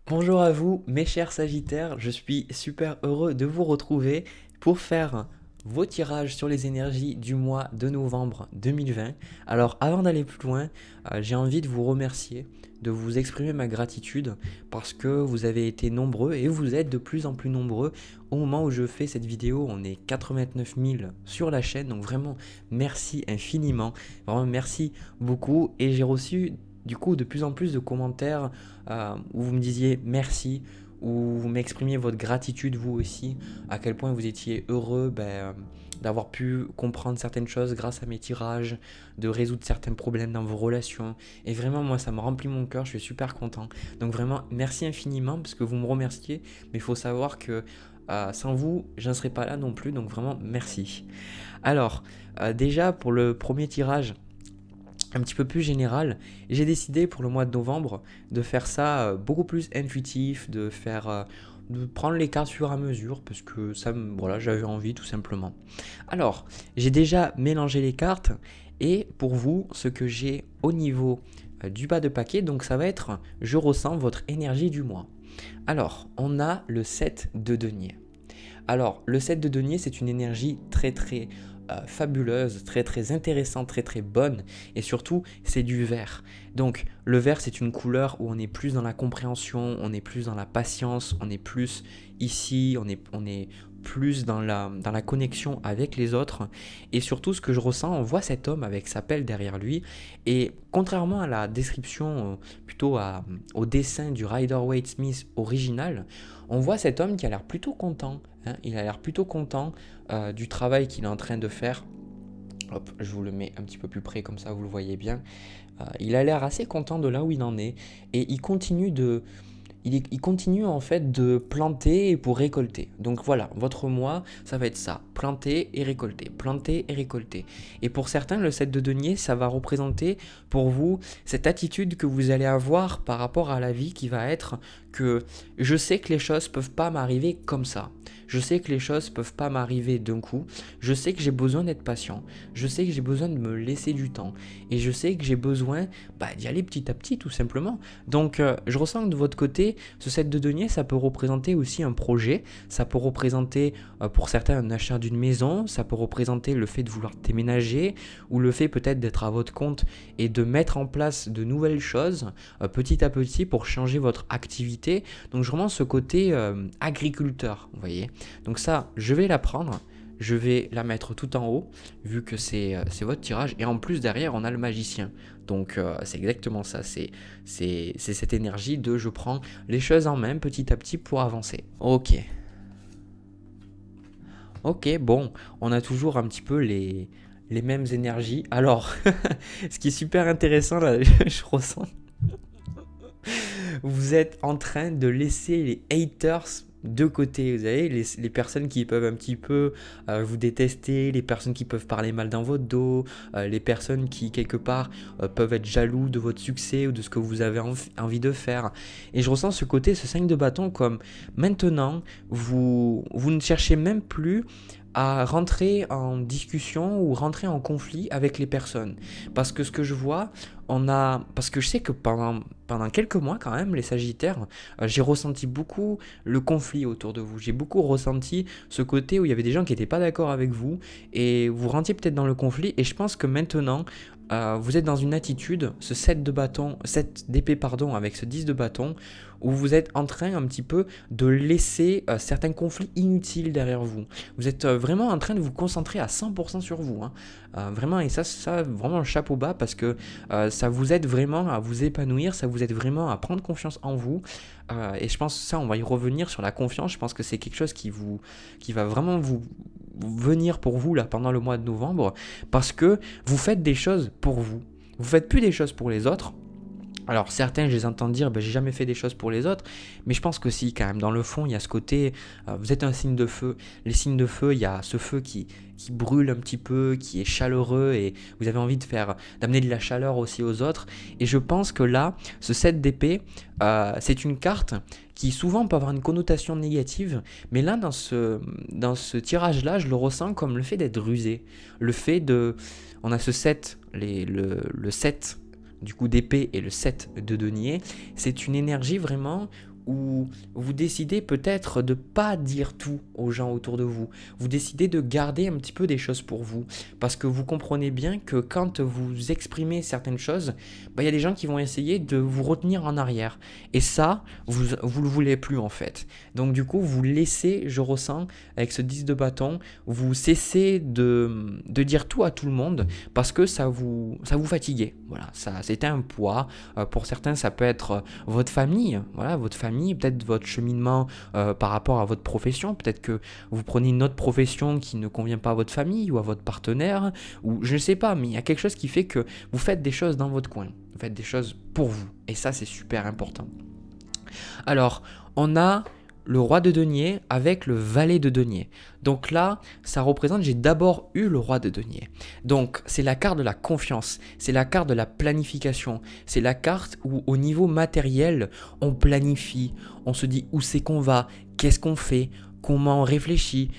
Bonjour à vous, mes chers Sagittaires, je suis super heureux de vous retrouver pour faire vos tirages sur les énergies du mois de novembre 2020. Alors avant d'aller plus loin, j'ai envie de vous remercier, de vous exprimer ma gratitude parce que vous avez été nombreux et vous êtes de plus en plus nombreux. Au moment où je fais cette vidéo, on est 89 000 sur la chaîne, donc vraiment merci infiniment, vraiment merci beaucoup et j'ai reçu du coup de plus en plus de commentaires où vous me disiez merci, où vous m'exprimiez votre gratitude vous aussi, à quel point vous étiez heureux d'avoir pu comprendre certaines choses grâce à mes tirages, de résoudre certains problèmes dans vos relations. Et vraiment, moi, ça me remplit mon cœur, je suis super content. Donc vraiment, merci infiniment parce que vous me remerciez, mais il faut savoir que sans vous, je ne serais pas là non plus, donc vraiment, merci. Alors, déjà pour le premier tirage, un petit peu plus général, j'ai décidé pour le mois de novembre de faire ça beaucoup plus intuitif, de prendre les cartes fur et à mesure parce que voilà, j'avais envie tout simplement. Alors, j'ai déjà mélangé les cartes et pour vous, ce que j'ai au niveau du bas de paquet, donc ça va être je ressens votre énergie du mois. Alors, on a le 7 de denier. Alors, le 7 de denier, c'est une énergie très très fabuleuse, très très intéressante, très très bonne, et surtout, c'est du vert. Donc, le vert, c'est une couleur où on est plus dans la compréhension, on est plus dans la patience, on est plus ici, on est plus dans la connexion avec les autres. Et surtout, ce que je ressens, on voit cet homme avec sa pelle derrière lui, et contrairement à la description, au dessin du Rider-Waite Smith original, on voit cet homme qui a l'air plutôt content. Hein, il a l'air plutôt content du travail qu'il est en train de faire. Hop, je vous le mets un petit peu plus près, comme ça vous le voyez bien. Il a l'air assez content de là où il en est. Et il continue en fait de planter pour récolter. Donc voilà, votre mois, ça va être ça, planter et récolter, planter et récolter. Et pour certains, le 7 de denier, ça va représenter pour vous cette attitude que vous allez avoir par rapport à la vie qui va être que je sais que les choses peuvent pas m'arriver comme ça. Je sais que les choses peuvent pas m'arriver d'un coup. Je sais que j'ai besoin d'être patient. Je sais que j'ai besoin de me laisser du temps. Et je sais que j'ai besoin d'y aller petit à petit tout simplement. Donc je ressens que de votre côté, ce 7 de denier, ça peut représenter aussi un projet. Ça peut représenter pour certains un achat d'une maison. Ça peut représenter le fait de vouloir déménager ou le fait peut-être d'être à votre compte et de mettre en place de nouvelles choses petit à petit pour changer votre activité. Donc vraiment ce côté agriculteur, vous voyez. Donc ça, je vais la prendre. Je vais la mettre tout en haut, vu que c'est votre tirage. Et en plus, derrière, on a le magicien. Donc, c'est exactement ça. C'est cette énergie de je prends les choses en main petit à petit pour avancer. Ok. Ok, bon, on a toujours un petit peu les mêmes énergies. Alors, ce qui est super intéressant, là, je ressens, vous êtes en train de laisser les haters de côté, vous savez, les personnes qui peuvent un petit peu vous détester, les personnes qui peuvent parler mal dans votre dos, les personnes qui quelque part peuvent être jaloux de votre succès ou de ce que vous avez envie de faire. Et je ressens ce côté, ce 5 de bâton comme maintenant, vous ne cherchez même plus à rentrer en discussion ou rentrer en conflit avec les personnes. Parce que ce que je vois, parce que je sais que pendant quelques mois quand même, les Sagittaires, j'ai ressenti beaucoup le conflit autour de vous. J'ai beaucoup ressenti ce côté où il y avait des gens qui n'étaient pas d'accord avec vous et vous rentiez peut-être dans le conflit. Et je pense que maintenant, vous êtes dans une attitude, ce 7 de bâton, 7 d'épée pardon, avec ce 10 de bâton, où vous êtes en train un petit peu de laisser certains conflits inutiles derrière vous. Vous êtes vraiment en train de vous concentrer à 100% sur vous. Hein. Vraiment, et ça, vraiment un chapeau bas parce que ça vous aide vraiment à vous épanouir, ça vous aide vraiment à prendre confiance en vous. Et je pense que ça, on va y revenir sur la confiance. Je pense que c'est quelque chose qui va vraiment vous venir pour vous là pendant le mois de novembre parce que vous faites des choses pour vous. Vous faites plus des choses pour les autres. Alors certains, je les entends dire, j'ai jamais fait des choses pour les autres, mais je pense que si, quand même, dans le fond, il y a ce côté, vous êtes un signe de feu. Les signes de feu, il y a ce feu qui brûle un petit peu, qui est chaleureux, et vous avez envie d'amener de la chaleur aussi aux autres. Et je pense que là, ce 7 d'épée, c'est une carte qui souvent peut avoir une connotation négative, mais là, dans ce tirage-là, je le ressens comme le fait d'être rusé. Le fait de... On a ce 7, le 7 du coup d'épée et le 7 de denier, c'est une énergie vraiment où vous décidez peut-être de pas dire tout aux gens autour de vous. Vous décidez de garder un petit peu des choses pour vous parce que vous comprenez bien que quand vous exprimez certaines choses, il y a des gens qui vont essayer de vous retenir en arrière. Et ça, vous le voulez plus en fait. Donc du coup, vous laissez, je ressens, avec ce 10 de bâton, vous cessez de dire tout à tout le monde parce que ça vous fatiguait. Voilà, ça, c'était un poids. Pour certains, ça peut être votre famille, voilà, votre famille, peut-être votre cheminement par rapport à votre profession. Peut-être que vous prenez une autre profession qui ne convient pas à votre famille ou à votre partenaire, ou je ne sais pas, mais il y a quelque chose qui fait que vous faites des choses dans votre coin. Vous faites des choses pour vous. Et ça, c'est super important. Alors, on a le roi de denier avec le valet de denier. Donc là, ça représente, j'ai d'abord eu le roi de denier. Donc c'est la carte de la confiance, c'est la carte de la planification, c'est la carte où au niveau matériel, on planifie, on se dit où c'est qu'on va, qu'est-ce qu'on fait, comment on réfléchit,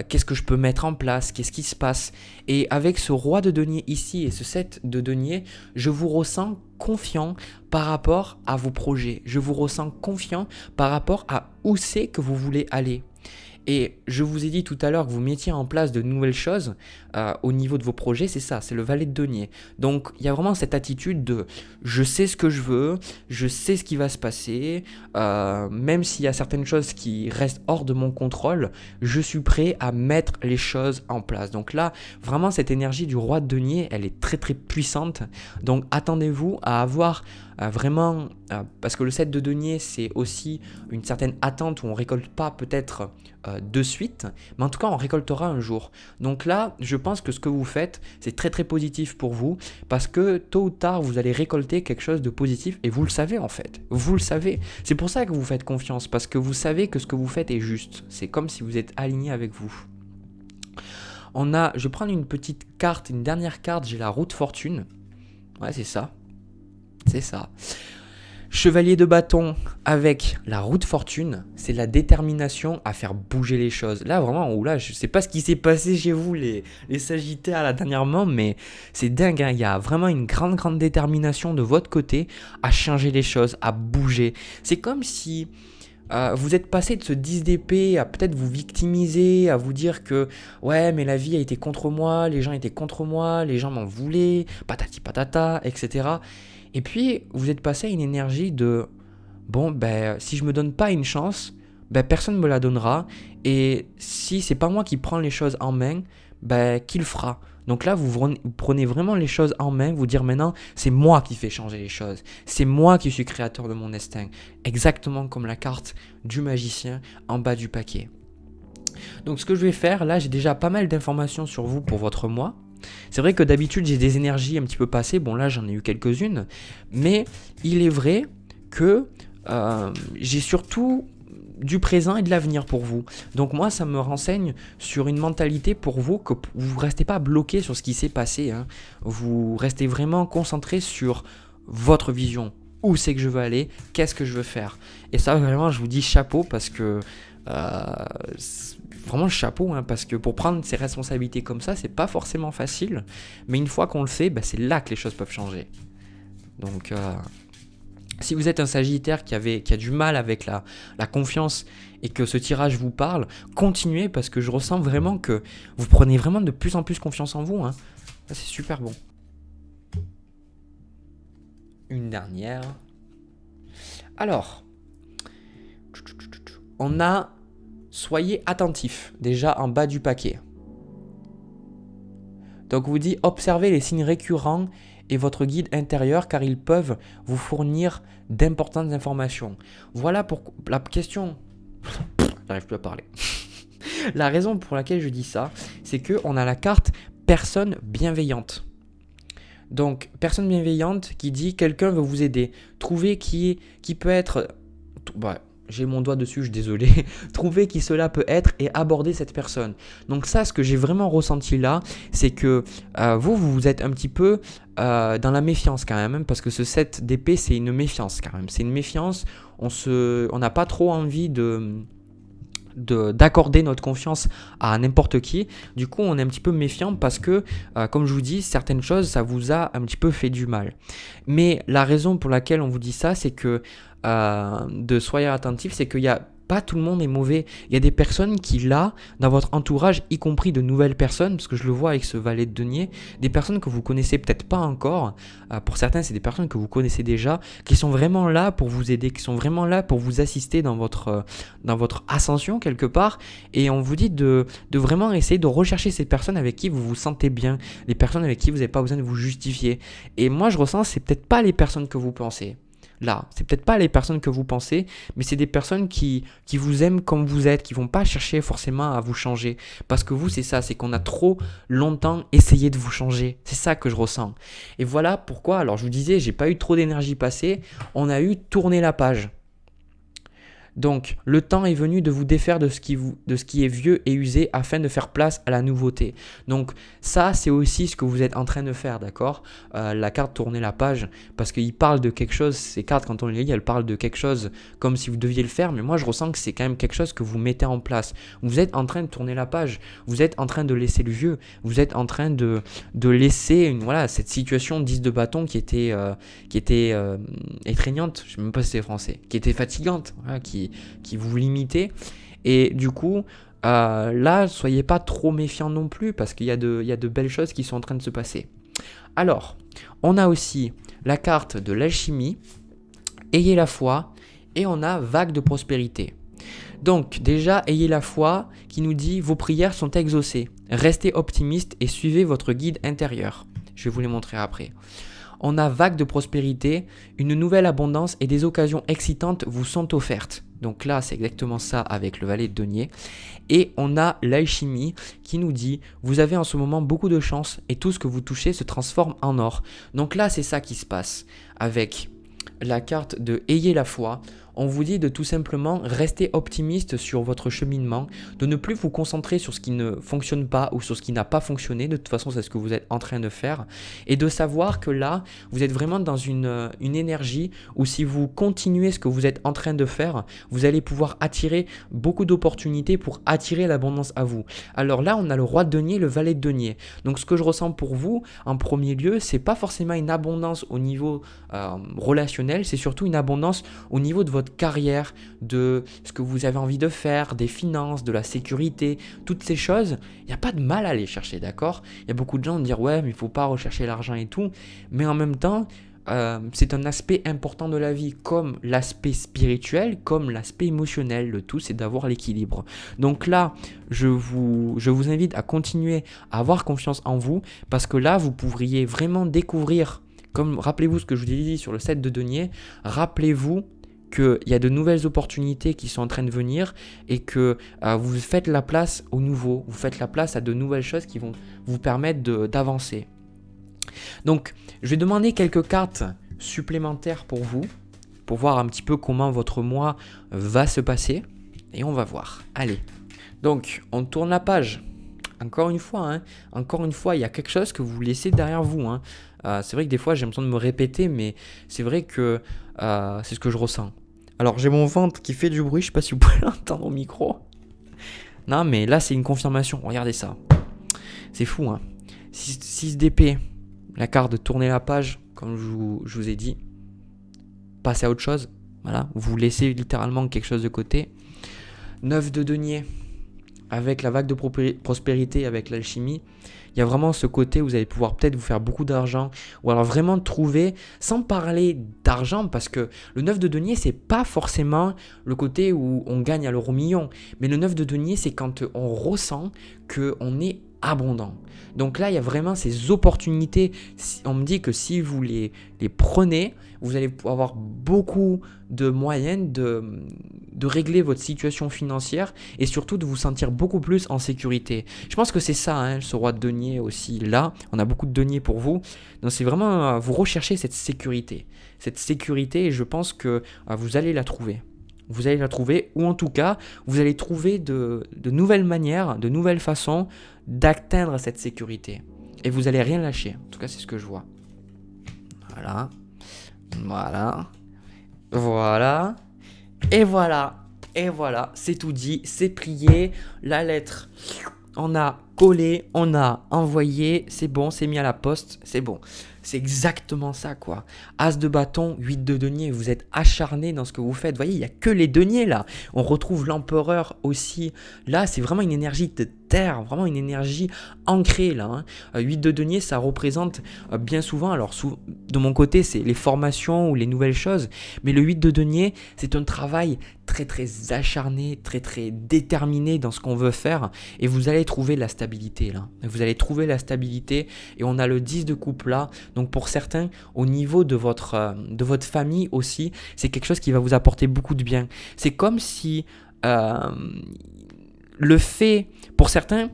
qu'est-ce que je peux mettre en place, qu'est-ce qui se passe. Et avec ce roi de denier ici et ce 7 de denier, je vous ressens confiant par rapport à vos projets. Je vous ressens confiant par rapport à où c'est que vous voulez aller. Et je vous ai dit tout à l'heure que vous mettiez en place de nouvelles choses au niveau de vos projets, c'est ça, c'est le valet de denier. Donc il y a vraiment cette attitude de je sais ce que je veux, je sais ce qui va se passer, même s'il y a certaines choses qui restent hors de mon contrôle, je suis prêt à mettre les choses en place. Donc là, vraiment cette énergie du roi de denier, elle est très très puissante. Donc attendez-vous à avoir vraiment, parce que le 7 de denier, c'est aussi une certaine attente où on ne récolte pas peut-être de suite, mais en tout cas on récoltera un jour. Donc là, je pense que ce que vous faites, c'est très très positif pour vous, parce que tôt ou tard, vous allez récolter quelque chose de positif, et vous le savez en fait, vous le savez. C'est pour ça que vous faites confiance, parce que vous savez que ce que vous faites est juste. C'est comme si vous êtes aligné avec vous. Je vais prendre une petite carte, une dernière carte, j'ai la roue de fortune. Ouais, c'est ça. C'est ça. Chevalier de bâton avec la roue de fortune, c'est la détermination à faire bouger les choses. Là, vraiment, là, je ne sais pas ce qui s'est passé chez vous, les Sagittaires, là, dernièrement, mais c'est dingue. Hein. Il y a vraiment une grande, grande détermination de votre côté à changer les choses, à bouger. C'est comme si vous êtes passé de ce 10 d'épée à peut-être vous victimiser, à vous dire que ouais, mais la vie a été contre moi, les gens étaient contre moi, les gens m'en voulaient, patati patata, etc. Et puis, vous êtes passé à une énergie de bon, si je me donne pas une chance, personne ne me la donnera. Et si c'est pas moi qui prends les choses en main, qui le fera? Donc là, vous prenez vraiment les choses en main, vous dire maintenant, c'est moi qui fais changer les choses. C'est moi qui suis créateur de mon destin. Exactement comme la carte du magicien en bas du paquet. Donc ce que je vais faire, là, j'ai déjà pas mal d'informations sur vous pour votre mois. C'est vrai que d'habitude j'ai des énergies un petit peu passées, bon là j'en ai eu quelques-unes, mais il est vrai que j'ai surtout du présent et de l'avenir pour vous. Donc moi ça me renseigne sur une mentalité pour vous, que vous ne restez pas bloqué sur ce qui s'est passé, hein. Vous restez vraiment concentré sur votre vision, où c'est que je veux aller, qu'est-ce que je veux faire. Et ça vraiment je vous dis chapeau parce que vraiment chapeau, hein, parce que pour prendre ses responsabilités comme ça, c'est pas forcément facile, mais une fois qu'on le fait, c'est là que les choses peuvent changer. Donc, si vous êtes un Sagittaire qui a du mal avec la confiance et que ce tirage vous parle, continuez parce que je ressens vraiment que vous prenez vraiment de plus en plus confiance en vous. Hein. Ça, c'est super bon. Une dernière. Alors, on a soyez attentifs, déjà en bas du paquet. Donc, vous dit observez les signes récurrents et votre guide intérieur car ils peuvent vous fournir d'importantes informations. Voilà pour la question. J'arrive plus à parler. La raison pour laquelle je dis ça, c'est qu'on a la carte personne bienveillante. Donc, personne bienveillante qui dit quelqu'un veut vous aider. Trouvez qui peut être... j'ai mon doigt dessus, je suis désolé. Trouvez qui cela peut être et aborder cette personne. Donc ça, ce que j'ai vraiment ressenti là, c'est que vous êtes un petit peu dans la méfiance quand même, parce que ce 7 d'épée, c'est une méfiance quand même. C'est une méfiance, on n'a pas trop envie d'accorder notre confiance à n'importe qui. Du coup, on est un petit peu méfiant parce que, comme je vous dis, certaines choses, ça vous a un petit peu fait du mal. Mais la raison pour laquelle on vous dit ça, c'est que de soyez attentifs, c'est qu'il y a pas tout le monde est mauvais. Il y a des personnes qui, là, dans votre entourage, y compris de nouvelles personnes, parce que je le vois avec ce valet de denier, des personnes que vous connaissez peut-être pas encore, pour certains, c'est des personnes que vous connaissez déjà, qui sont vraiment là pour vous aider, qui sont vraiment là pour vous assister dans votre ascension quelque part. Et on vous dit de vraiment essayer de rechercher ces personnes avec qui vous vous sentez bien, les personnes avec qui vous n'avez pas besoin de vous justifier. Et moi, je ressens, c'est peut-être pas les personnes que vous pensez. Là, c'est peut-être pas les personnes que vous pensez, mais c'est des personnes qui vous aiment comme vous êtes, qui vont pas chercher forcément à vous changer. Parce que vous, c'est ça, c'est qu'on a trop longtemps essayé de vous changer. C'est ça que je ressens. Et voilà pourquoi, alors je vous disais, j'ai pas eu trop d'énergie passée, on a eu tourner la page. Donc, le temps est venu de vous défaire de ce qui est vieux et usé afin de faire place à la nouveauté. Donc, ça, c'est aussi ce que vous êtes en train de faire, d'accord ? La carte tourner la page, parce qu'il parle de quelque chose, ces cartes, quand on les lit, elles parlent de quelque chose comme si vous deviez le faire, mais moi, je ressens que c'est quand même quelque chose que vous mettez en place. Vous êtes en train de tourner la page, vous êtes en train de laisser le vieux, vous êtes en train de laisser cette situation 10 de bâton qui était étreignante, je ne sais même pas si c'est français, qui était fatigante, voilà, qui vous limitait. Et du coup, là, soyez pas trop méfiants non plus parce qu'il y a de belles choses qui sont en train de se passer. Alors, on a aussi la carte de l'alchimie, ayez la foi, et on a vague de prospérité. Donc déjà, ayez la foi qui nous dit vos prières sont exaucées. Restez optimiste et suivez votre guide intérieur. Je vais vous les montrer après. On a vague de prospérité, une nouvelle abondance et des occasions excitantes vous sont offertes. Donc là, c'est exactement ça avec le valet de denier. Et on a l'alchimie qui nous dit vous avez en ce moment beaucoup de chance et tout ce que vous touchez se transforme en or. Donc là, c'est ça qui se passe avec la carte de ayez la foi. On vous dit de tout simplement rester optimiste sur votre cheminement, de ne plus vous concentrer sur ce qui ne fonctionne pas ou sur ce qui n'a pas fonctionné. De toute façon, c'est ce que vous êtes en train de faire. Et de savoir que là, vous êtes vraiment dans une énergie où si vous continuez ce que vous êtes en train de faire, vous allez pouvoir attirer beaucoup d'opportunités pour attirer l'abondance à vous. Alors là, on a le roi de denier, le valet de denier. Donc ce que je ressens pour vous, en premier lieu, c'est pas forcément une abondance au niveau relationnel, c'est surtout une abondance au niveau de votre carrière, de ce que vous avez envie de faire, des finances, de la sécurité, toutes ces choses, il n'y a pas de mal à les chercher, d'accord ? Il y a beaucoup de gens qui disent ouais, mais il ne faut pas rechercher l'argent et tout, mais en même temps, c'est un aspect important de la vie, comme l'aspect spirituel, comme l'aspect émotionnel. Le tout, c'est d'avoir l'équilibre. Donc là, je vous invite à continuer à avoir confiance en vous, parce que là, vous pourriez vraiment découvrir, comme rappelez-vous ce que je vous ai dit sur le 7 de denier, rappelez-vous qu'il y a de nouvelles opportunités qui sont en train de venir et que vous faites la place au nouveau, vous faites la place à de nouvelles choses qui vont vous permettre d'avancer. Donc, je vais demander quelques cartes supplémentaires pour vous, pour voir un petit peu comment votre mois va se passer. Et on va voir. Allez. Donc, on tourne la page. Encore une fois, il y a quelque chose que vous laissez derrière vous. C'est vrai que des fois, j'ai l'impression de me répéter, mais c'est vrai que c'est ce que je ressens. Alors, j'ai mon ventre qui fait du bruit. Je ne sais pas si vous pouvez l'entendre au micro. Non, mais là, c'est une confirmation. Regardez ça. C'est fou, 6 d'épée. La carte de tourner la page, comme je vous ai dit. Passez à autre chose. Voilà, vous laissez littéralement quelque chose de côté. 9 de denier. Avec la vague de prospérité, avec l'alchimie, il y a vraiment ce côté où vous allez pouvoir peut-être vous faire beaucoup d'argent ou alors vraiment trouver, sans parler d'argent, parce que le 9 de denier, c'est pas forcément le côté où on gagne à l'euro million, mais le 9 de denier, c'est quand on ressent qu'on est abondant. Donc là, il y a vraiment ces opportunités. On me dit que si vous les prenez, vous allez avoir beaucoup de moyens de régler votre situation financière et surtout de vous sentir beaucoup plus en sécurité. Je pense que c'est ça, ce roi de denier aussi là. On a beaucoup de deniers pour vous. Donc c'est vraiment, vous recherchez cette sécurité. Cette sécurité, et je pense que vous allez la trouver. Vous allez la trouver, ou en tout cas, vous allez trouver de nouvelles manières, de nouvelles façons d'atteindre cette sécurité. Et vous n'allez rien lâcher. En tout cas, c'est ce que je vois. Voilà. Voilà. Voilà. Et voilà. Et voilà. C'est tout dit. C'est plié. La lettre on a collé, on a envoyé, c'est bon, c'est mis à la poste, c'est bon. C'est exactement ça, quoi. As de bâton, 8 de denier, vous êtes acharné dans ce que vous faites. Vous voyez, il n'y a que les deniers là. On retrouve l'empereur aussi. Là, c'est vraiment une énergie de terre, vraiment une énergie ancrée là. 8 de denier, ça représente bien souvent, alors de mon côté, c'est les formations ou les nouvelles choses. Mais le 8 de denier, c'est un travail très très acharné, très très déterminé dans ce qu'on veut faire. Et vous allez trouver la stabilité là. Vous allez trouver la stabilité. Et on a le 10 de coupe là. Donc pour certains, au niveau de votre famille aussi, c'est quelque chose qui va vous apporter beaucoup de bien. C'est comme si le fait, pour certains,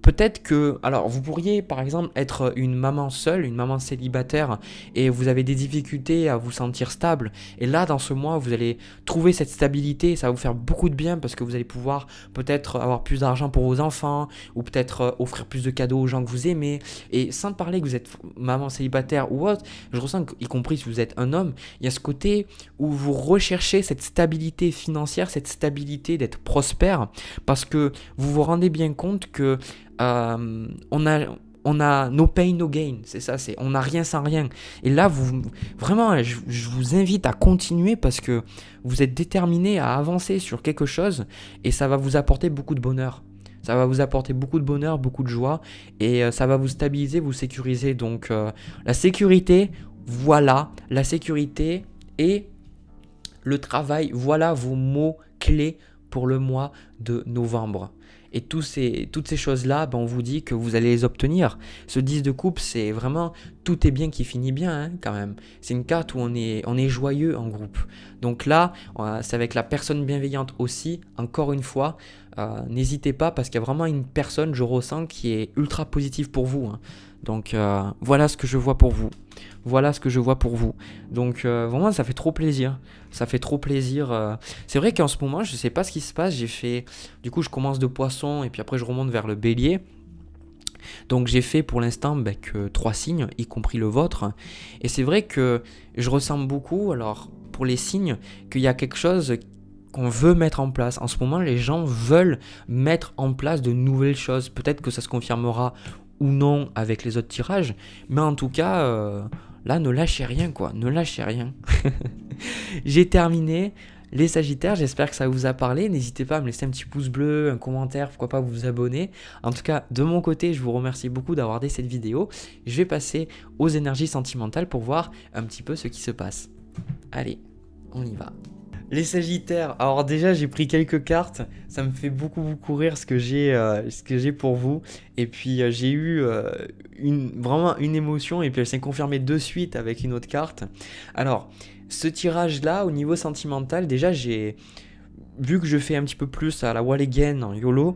peut-être que, alors vous pourriez par exemple être une maman seule, une maman célibataire et vous avez des difficultés à vous sentir stable et là dans ce mois vous allez trouver cette stabilité, ça va vous faire beaucoup de bien parce que vous allez pouvoir peut-être avoir plus d'argent pour vos enfants ou peut-être offrir plus de cadeaux aux gens que vous aimez et sans parler que vous êtes maman célibataire ou autre, je ressens y compris si vous êtes un homme, il y a ce côté où vous recherchez cette stabilité financière, cette stabilité d'être prospère parce que vous vous rendez bien compte que on a no pain, no gain, c'est ça, on n'a rien sans rien. Et là, vraiment, je vous invite à continuer parce que vous êtes déterminé à avancer sur quelque chose et ça va vous apporter beaucoup de bonheur. Ça va vous apporter beaucoup de bonheur, beaucoup de joie et ça va vous stabiliser, vous sécuriser. Donc la sécurité, voilà, la sécurité et le travail, voilà vos mots clés pour le mois de novembre. Et toutes ces choses-là, on vous dit que vous allez les obtenir. Ce 10 de coupe, c'est vraiment tout est bien qui finit bien hein, quand même. C'est une carte où on est joyeux en groupe. Donc là, c'est avec la personne bienveillante aussi. Encore une fois, n'hésitez pas parce qu'il y a vraiment une personne, je ressens, qui est ultra positive pour vous. Hein. Donc voilà ce que je vois pour vous. Voilà ce que je vois pour vous. Donc vraiment ça fait trop plaisir. Ça fait trop plaisir. C'est vrai qu'en ce moment je sais pas ce qui se passe. Du coup je commence de poisson et puis après je remonte vers le bélier. Donc j'ai fait pour l'instant que 3 signes, y compris le vôtre. Et c'est vrai que je ressens beaucoup, alors pour les signes, qu'il y a quelque chose qu'on veut mettre en place. En ce moment les gens veulent mettre en place de nouvelles choses. Peut-être que ça se confirmera ou non avec les autres tirages, mais en tout cas, là, ne lâchez rien, quoi, ne lâchez rien. J'ai terminé les Sagittaires, j'espère que ça vous a parlé, n'hésitez pas à me laisser un petit pouce bleu, un commentaire, pourquoi pas vous abonner. En tout cas, de mon côté, je vous remercie beaucoup d'avoir regardé cette vidéo. Je vais passer aux énergies sentimentales pour voir un petit peu ce qui se passe. Allez, on y va. Les Sagittaires, alors déjà j'ai pris quelques cartes, ça me fait beaucoup rire ce que j'ai pour vous. Et puis j'ai eu vraiment une émotion et puis elle s'est confirmée de suite avec une autre carte. Alors, ce tirage là au niveau sentimental, déjà vu que je fais un petit peu plus à la wall again en YOLO,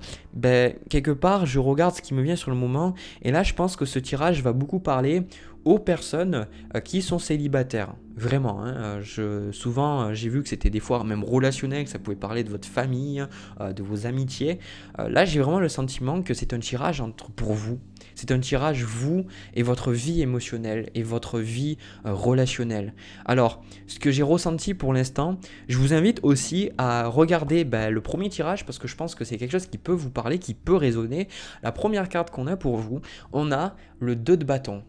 quelque part je regarde ce qui me vient sur le moment et là je pense que ce tirage va beaucoup parler aux personnes qui sont célibataires. Vraiment, hein, souvent j'ai vu que c'était des fois même relationnel, que ça pouvait parler de votre famille, de vos amitiés. Là j'ai vraiment le sentiment que c'est un tirage pour vous. C'est un tirage vous et votre vie émotionnelle et votre vie relationnelle. Alors, ce que j'ai ressenti pour l'instant, je vous invite aussi à regarder le premier tirage parce que je pense que c'est quelque chose qui peut vous parler, qui peut résonner. La première carte qu'on a pour vous, on a le 2 de bâton.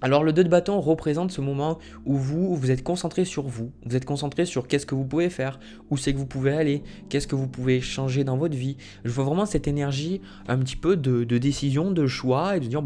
Alors le 2 de bâton représente ce moment où vous êtes concentré sur vous êtes concentré sur qu'est-ce que vous pouvez faire, où c'est que vous pouvez aller, qu'est-ce que vous pouvez changer dans votre vie. Je vois vraiment cette énergie un petit peu de décision, de choix et de dire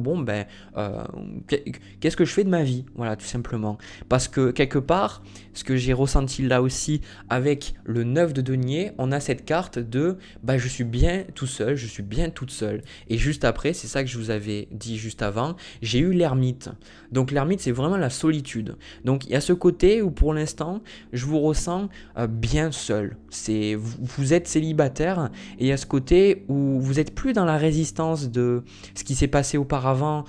qu'est-ce que je fais de ma vie, voilà tout simplement. Parce que quelque part, ce que j'ai ressenti là aussi avec le 9 de denier, on a cette carte de je suis bien tout seul, je suis bien toute seule. Et juste après, c'est ça que je vous avais dit juste avant, j'ai eu l'ermite. Donc l'ermite, c'est vraiment la solitude. Donc il y a ce côté où pour l'instant, je vous ressens bien seul. Vous êtes célibataire et il y a ce côté où vous n'êtes plus dans la résistance de ce qui s'est passé auparavant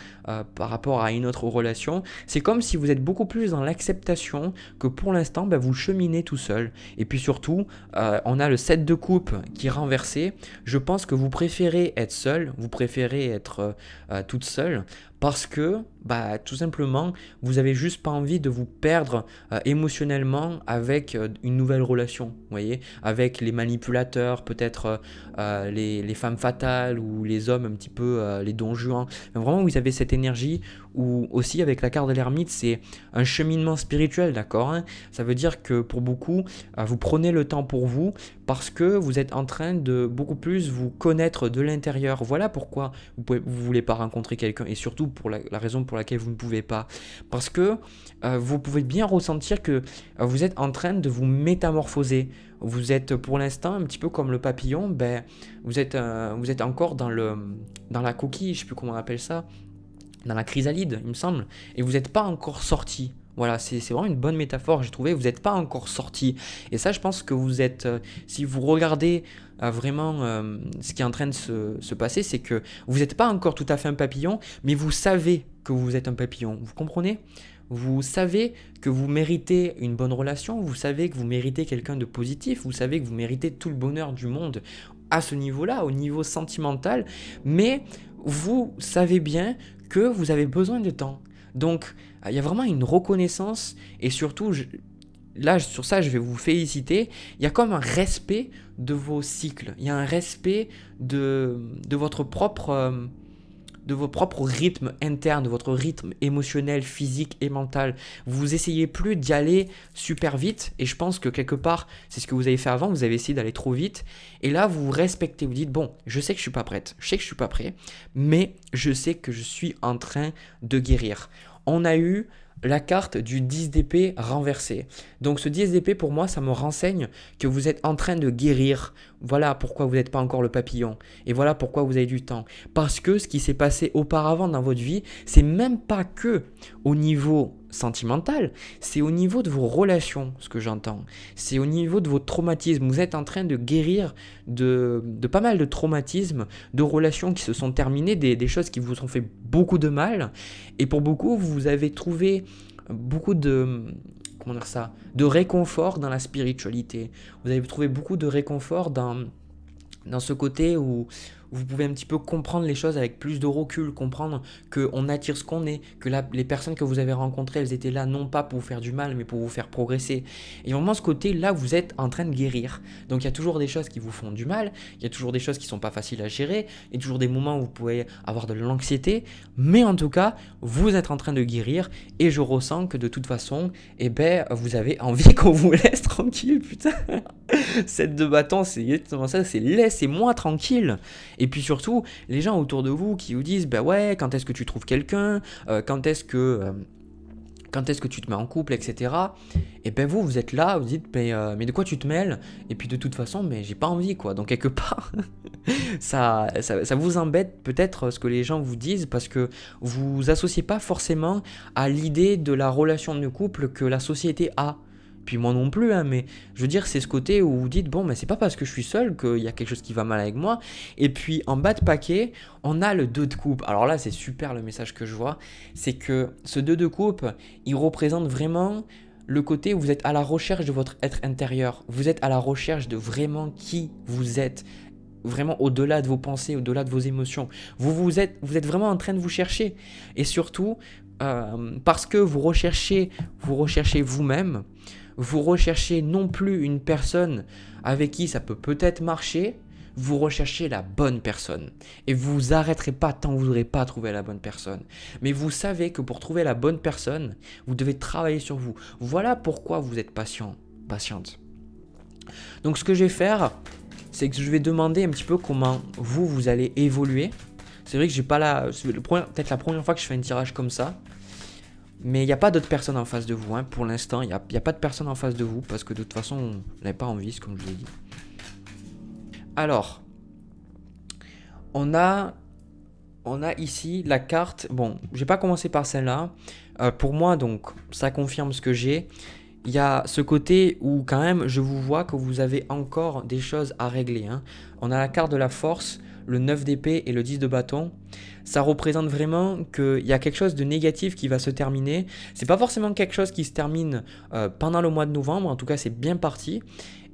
par rapport à une autre relation. C'est comme si vous êtes beaucoup plus dans l'acceptation que pour l'instant, vous cheminez tout seul. Et puis surtout, on a le 7 de coupe qui est renversé. Je pense que vous préférez être seul, vous préférez être toute seule parce que bah, tout simplement, vous avez juste pas envie de vous perdre émotionnellement avec une nouvelle relation, vous voyez, avec les manipulateurs, peut-être les femmes fatales ou les hommes un petit peu les Don Juan. Mais vraiment, vous avez cette énergie ou aussi avec la carte de l'ermite, c'est un cheminement spirituel, d'accord, hein. Ça veut dire que pour beaucoup, vous prenez le temps pour vous parce que vous êtes en train de beaucoup plus vous connaître de l'intérieur. Voilà pourquoi vous voulez pas rencontrer quelqu'un et surtout pour la raison pour laquelle vous ne pouvez pas. Parce que vous pouvez bien ressentir que vous êtes en train de vous métamorphoser. Vous êtes pour l'instant un petit peu comme le papillon, ben, vous êtes encore dans la coquille, je sais plus comment on appelle ça, dans la chrysalide, il me semble, et vous n'êtes pas encore sorti. Voilà, c'est vraiment une bonne métaphore, j'ai trouvé. Vous n'êtes pas encore sorti. Et ça, je pense que vous êtes, si vous regardez vraiment ce qui est en train de se passer, c'est que vous n'êtes pas encore tout à fait un papillon, mais vous savez que vous êtes un papillon. Vous comprenez? Vous savez que vous méritez une bonne relation, vous savez que vous méritez quelqu'un de positif, vous savez que vous méritez tout le bonheur du monde à ce niveau-là, au niveau sentimental, mais vous savez bien que vous avez besoin de temps. Donc, il y a vraiment une reconnaissance et surtout, là, sur ça, je vais vous féliciter. Il y a comme un respect de vos cycles. Il y a un respect de votre propre... de vos propres rythmes internes, de votre rythme émotionnel, physique et mental. Vous essayez plus d'y aller super vite et je pense que quelque part, c'est ce que vous avez fait avant, vous avez essayé d'aller trop vite et là vous vous respectez, vous dites bon, je sais que je suis pas prête, je sais que je suis pas prêt, mais je sais que je suis en train de guérir. On a eu la carte du 10 d'épée renversée. Donc ce 10 d'épée pour moi ça me renseigne que vous êtes en train de guérir. Voilà pourquoi vous n'êtes pas encore le papillon. Et voilà pourquoi vous avez du temps. Parce que ce qui s'est passé auparavant dans votre vie, c'est même pas que au niveau sentimental, c'est au niveau de vos relations, ce que j'entends. C'est au niveau de vos traumatismes. Vous êtes en train de guérir de pas mal de traumatismes, de relations qui se sont terminées, des choses qui vous ont fait beaucoup de mal. Et pour beaucoup, vous avez trouvé beaucoup de... comment dire ça, de réconfort dans la spiritualité. Vous avez trouvé beaucoup de réconfort dans ce côté où vous pouvez un petit peu comprendre les choses avec plus de recul, comprendre qu'on attire ce qu'on est, que les personnes que vous avez rencontrées, elles étaient là non pas pour vous faire du mal, mais pour vous faire progresser. Et vraiment ce côté là, vous êtes en train de guérir. Donc il y a toujours des choses qui vous font du mal, il y a toujours des choses qui ne sont pas faciles à gérer, il y a toujours des moments où vous pouvez avoir de l'anxiété, mais en tout cas, vous êtes en train de guérir et je ressens que de toute façon, eh ben, vous avez envie qu'on vous laisse tranquille, putain. Cette de bâton, c'est exactement ça, c'est laissez-moi tranquille. Et puis surtout, les gens autour de vous qui vous disent, bah ouais, quand est-ce que tu trouves quelqu'un, quand est-ce que tu te mets en couple, etc. Et ben vous êtes là, vous dites, mais de quoi tu te mêles? Et puis de toute façon, mais j'ai pas envie, quoi. Donc quelque part, ça vous embête peut-être ce que les gens vous disent parce que vous associez pas forcément à l'idée de la relation de couple que la société a. Puis moi non plus, hein, mais je veux dire, c'est ce côté où vous dites, bon, mais c'est pas parce que je suis seul qu'il y a quelque chose qui va mal avec moi. Et puis en bas de paquet, on a le 2 de coupe. Alors là, c'est super le message que je vois. C'est que ce 2 de coupe, il représente vraiment le côté où vous êtes à la recherche de votre être intérieur. Vous êtes à la recherche de vraiment qui vous êtes. Vraiment au-delà de vos pensées, au-delà de vos émotions. Vous êtes vraiment en train de vous chercher. Et surtout, parce que vous recherchez vous-même, vous recherchez non plus une personne avec qui ça peut peut-être marcher, vous recherchez la bonne personne. Et vous vous arrêterez pas tant que vous n'aurez pas trouvé la bonne personne. Mais vous savez que pour trouver la bonne personne, vous devez travailler sur vous. Voilà pourquoi vous êtes patiente. Donc ce que je vais faire, c'est que je vais demander un petit peu comment vous allez évoluer. C'est vrai que j'ai pas peut-être la première fois que je fais un tirage comme ça. Mais il n'y a pas d'autres personnes en face de vous, hein. Pour l'instant, il n'y a pas de personne en face de vous parce que de toute façon, on n'avait pas envie, comme je l'ai dit. Alors, on a ici la carte. Bon, je vais pas commencer par celle-là. Pour moi, donc, ça confirme ce que j'ai. Il y a ce côté où quand même, je vous vois que vous avez encore des choses à régler, hein. On a la carte de la force, le 9 d'épée et le 10 de bâton. Ça représente vraiment qu'il y a quelque chose de négatif qui va se terminer. C'est pas forcément quelque chose qui se termine pendant le mois de novembre, en tout cas c'est bien parti.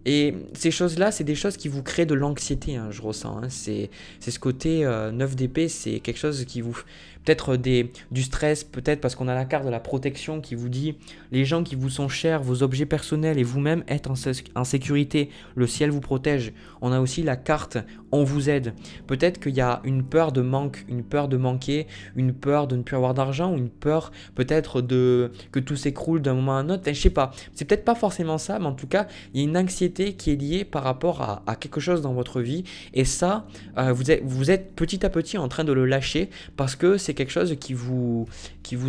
Et ces choses-là, c'est des choses qui vous créent de l'anxiété, hein, je ressens. Hein. C'est ce côté 9 d'épée, c'est quelque chose qui vous... peut-être du stress, peut-être parce qu'on a la carte de la protection qui vous dit les gens qui vous sont chers, vos objets personnels et vous-même êtes en sécurité, le ciel vous protège. On a aussi la carte on vous aide. Peut-être qu'il y a une peur de manque, une peur de manquer, une peur de ne plus avoir d'argent, une peur peut-être que tout s'écroule d'un moment à un autre. Enfin, je sais pas, c'est peut-être pas forcément ça, mais en tout cas, il y a une anxiété qui est liée par rapport à quelque chose dans votre vie. Et ça, vous êtes petit à petit en train de le lâcher parce que c'est quelque chose qui vous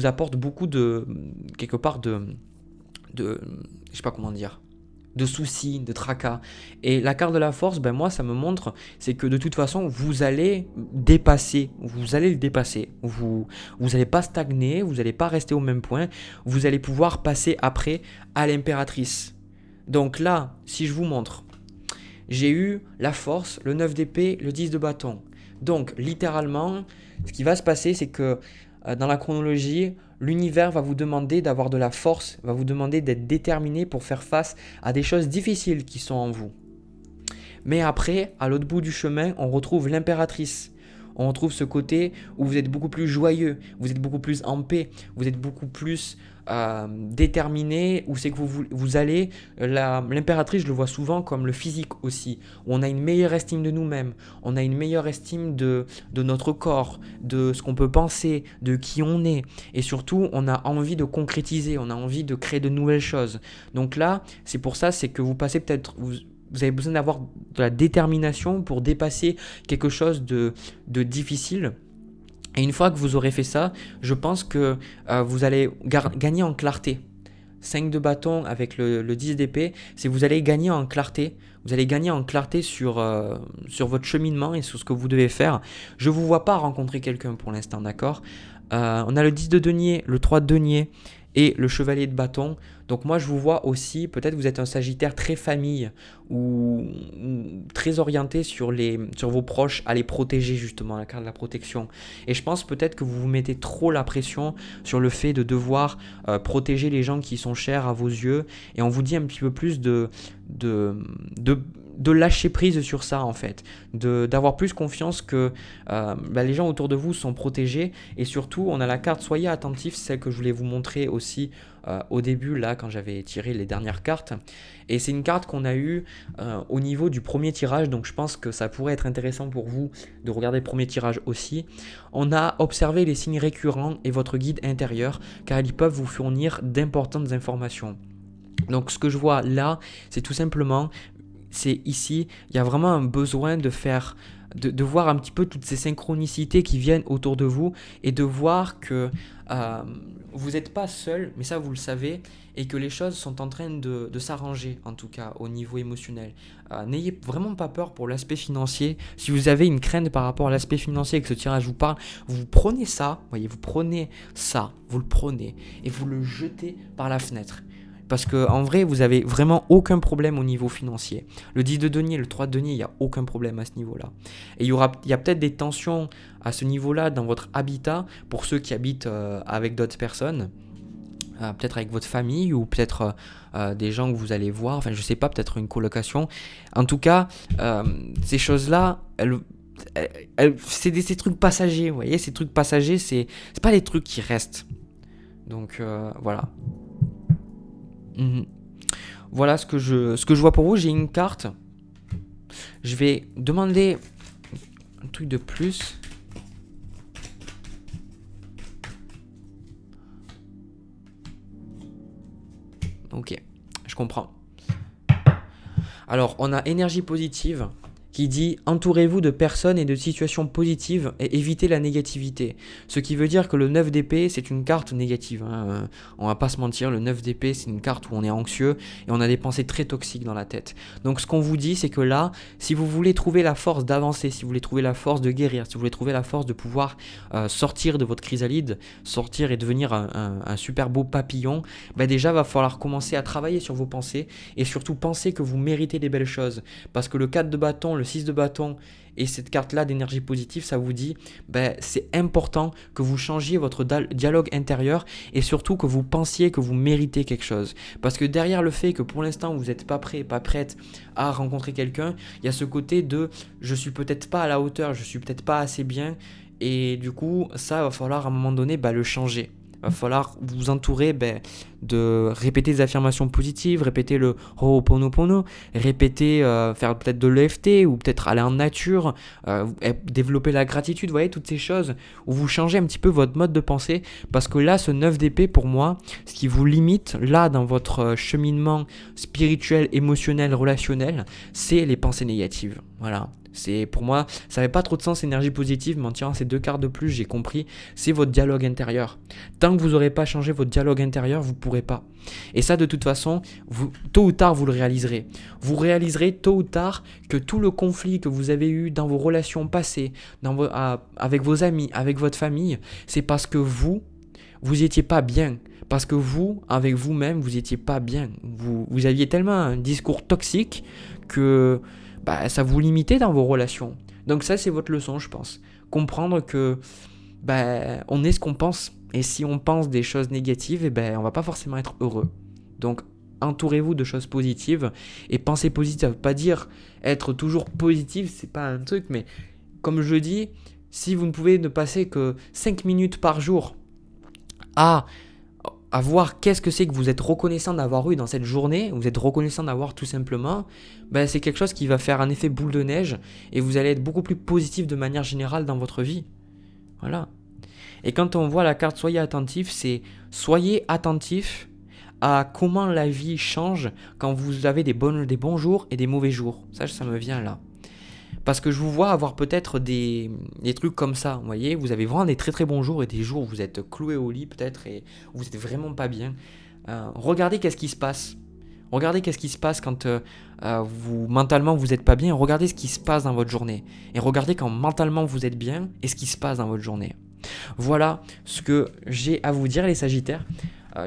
apporte beaucoup quelque part je sais pas comment dire, de soucis, de tracas. Et la carte de la force, ben moi, ça me montre, c'est que de toute façon, vous allez le dépasser. Vous n'allez pas stagner, vous n'allez pas rester au même point, vous allez pouvoir passer après à l'impératrice. Donc là, si je vous montre, j'ai eu la force, le 9 d'épée, le 10 de bâton. Donc littéralement, ce qui va se passer, c'est que dans la chronologie, l'univers va vous demander d'avoir de la force, va vous demander d'être déterminé pour faire face à des choses difficiles qui sont en vous. Mais après, à l'autre bout du chemin, on retrouve l'impératrice. On retrouve ce côté où vous êtes beaucoup plus joyeux, vous êtes beaucoup plus en paix, vous êtes beaucoup plus déterminé, où c'est que vous allez. L'impératrice, je le vois souvent comme le physique aussi, où on a une meilleure estime de nous-mêmes, on a une meilleure estime de notre corps, de ce qu'on peut penser, de qui on est. Et surtout, on a envie de concrétiser, on a envie de créer de nouvelles choses. Donc là, c'est pour ça, c'est que vous passez peut-être... Vous avez besoin d'avoir de la détermination pour dépasser quelque chose de difficile. Et une fois que vous aurez fait ça, je pense que vous allez gagner en clarté. 5 de bâton avec le 10 d'épée, c'est vous allez gagner en clarté. Vous allez gagner en clarté sur votre cheminement et sur ce que vous devez faire. Je ne vous vois pas rencontrer quelqu'un pour l'instant, d'accord ? On a le 10 de denier, le 3 de denier et le chevalier de bâton. Donc moi je vous vois aussi, peut-être vous êtes un sagittaire très famille ou très orienté sur vos proches, à les protéger justement, la carte de la protection. Et je pense peut-être que vous vous mettez trop la pression sur le fait de devoir protéger les gens qui sont chers à vos yeux, et on vous dit un petit peu plus de lâcher prise sur ça en fait, d'avoir plus confiance que les gens autour de vous sont protégés. Et surtout on a la carte soyez attentifs, celle que je voulais vous montrer aussi au début là quand j'avais tiré les dernières cartes, et c'est une carte qu'on a eue au niveau du premier tirage, donc je pense que ça pourrait être intéressant pour vous de regarder le premier tirage aussi. On a observé les signes récurrents et votre guide intérieur car ils peuvent vous fournir d'importantes informations. Donc ce que je vois là, c'est tout simplement, c'est ici, il y a vraiment un besoin de voir un petit peu toutes ces synchronicités qui viennent autour de vous et de voir que vous n'êtes pas seul, mais ça vous le savez, et que les choses sont en train de s'arranger, en tout cas au niveau émotionnel. N'ayez vraiment pas peur pour l'aspect financier. Si vous avez une crainte par rapport à l'aspect financier et que ce tirage vous parle, vous prenez ça, vous le prenez et vous le jetez par la fenêtre. Parce qu'en vrai, vous n'avez vraiment aucun problème au niveau financier. Le 10 de denier, le 3 de denier, il n'y a aucun problème à ce niveau-là. Et il y a peut-être des tensions à ce niveau-là dans votre habitat pour ceux qui habitent avec d'autres personnes. Peut-être avec votre famille ou peut-être des gens que vous allez voir. Enfin, je sais pas, peut-être une colocation. En tout cas, ces choses-là, c'est ces trucs passagers. Vous voyez, ces trucs passagers, c'est pas des trucs qui restent. Donc, voilà. Voilà ce que je vois pour vous. J'ai une carte. Je vais demander un truc de plus. Ok, je comprends. Alors, on a énergie positive qui dit « Entourez-vous de personnes et de situations positives et évitez la négativité ». Ce qui veut dire que le 9 d'épée, c'est une carte négative. On va pas se mentir, le 9 d'épée, c'est une carte où on est anxieux et on a des pensées très toxiques dans la tête. Donc ce qu'on vous dit, c'est que là, si vous voulez trouver la force d'avancer, si vous voulez trouver la force de guérir, si vous voulez trouver la force de pouvoir sortir de votre chrysalide, sortir et devenir un super beau papillon, déjà, va falloir commencer à travailler sur vos pensées et surtout penser que vous méritez des belles choses. Parce que le 4 de bâton, le 6 de bâton et cette carte-là d'énergie positive, ça vous dit c'est important que vous changiez votre dialogue intérieur et surtout que vous pensiez que vous méritez quelque chose. Parce que derrière le fait que pour l'instant vous n'êtes pas prêt, pas prête à rencontrer quelqu'un, il y a ce côté de je suis peut-être pas à la hauteur, je suis peut-être pas assez bien. Et du coup, ça va falloir à un moment donné le changer. Va falloir vous entourer de répéter des affirmations positives, répéter le Ho'oponopono, répéter, faire peut-être de l'EFT ou peut-être aller en nature, développer la gratitude, vous voyez, toutes ces choses où vous changez un petit peu votre mode de pensée parce que là, ce 9 d'épée, pour moi, ce qui vous limite là dans votre cheminement spirituel, émotionnel, relationnel, c'est les pensées négatives. Voilà. C'est pour moi, ça n'avait pas trop de sens énergie positive, mais en tirant ces 2 cartes de plus, j'ai compris, c'est votre dialogue intérieur. Tant que vous n'aurez pas changé votre dialogue intérieur, vous ne pourrez pas. Et ça, de toute façon, tôt ou tard, vous le réaliserez. Vous réaliserez tôt ou tard que tout le conflit que vous avez eu dans vos relations passées, avec vos amis, avec votre famille, c'est parce que vous n'étiez pas bien. Parce que vous, avec vous-même, vous n'étiez pas bien. Vous aviez tellement un discours toxique que ça vous limitait dans vos relations. Donc ça, c'est votre leçon, je pense. Comprendre que on est ce qu'on pense. Et si on pense des choses négatives, on va pas forcément être heureux. Donc entourez-vous de choses positives. Et penser positif, ça veut pas dire être toujours positif, c'est pas un truc, mais comme je dis, si vous ne pouvez ne passer que 5 minutes par jour à voir qu'est-ce que c'est que vous êtes reconnaissant d'avoir eu dans cette journée, vous êtes reconnaissant d'avoir tout simplement, c'est quelque chose qui va faire un effet boule de neige et vous allez être beaucoup plus positif de manière générale dans votre vie. Voilà. Et quand on voit la carte soyez attentif, c'est soyez attentif à comment la vie change quand vous avez des bons jours et des mauvais jours. Ça me vient là. Parce que je vous vois avoir peut-être des trucs comme ça, vous voyez, vous avez vraiment des très très bons jours et des jours où vous êtes cloué au lit peut-être et vous êtes vraiment pas bien. Regardez qu'est-ce qui se passe. Regardez qu'est-ce qui se passe quand mentalement vous n'êtes pas bien. Regardez ce qui se passe dans votre journée. Et regardez quand mentalement vous êtes bien et ce qui se passe dans votre journée. Voilà ce que j'ai à vous dire les Sagittaires.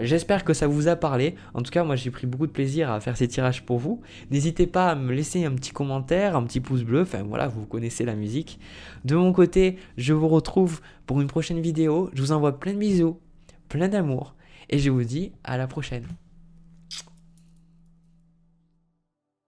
J'espère que ça vous a parlé. En tout cas, moi j'ai pris beaucoup de plaisir à faire ces tirages pour vous. N'hésitez pas à me laisser un petit commentaire, un petit pouce bleu. Enfin voilà, vous connaissez la musique. De mon côté, je vous retrouve pour une prochaine vidéo. Je vous envoie plein de bisous, plein d'amour. Et je vous dis à la prochaine.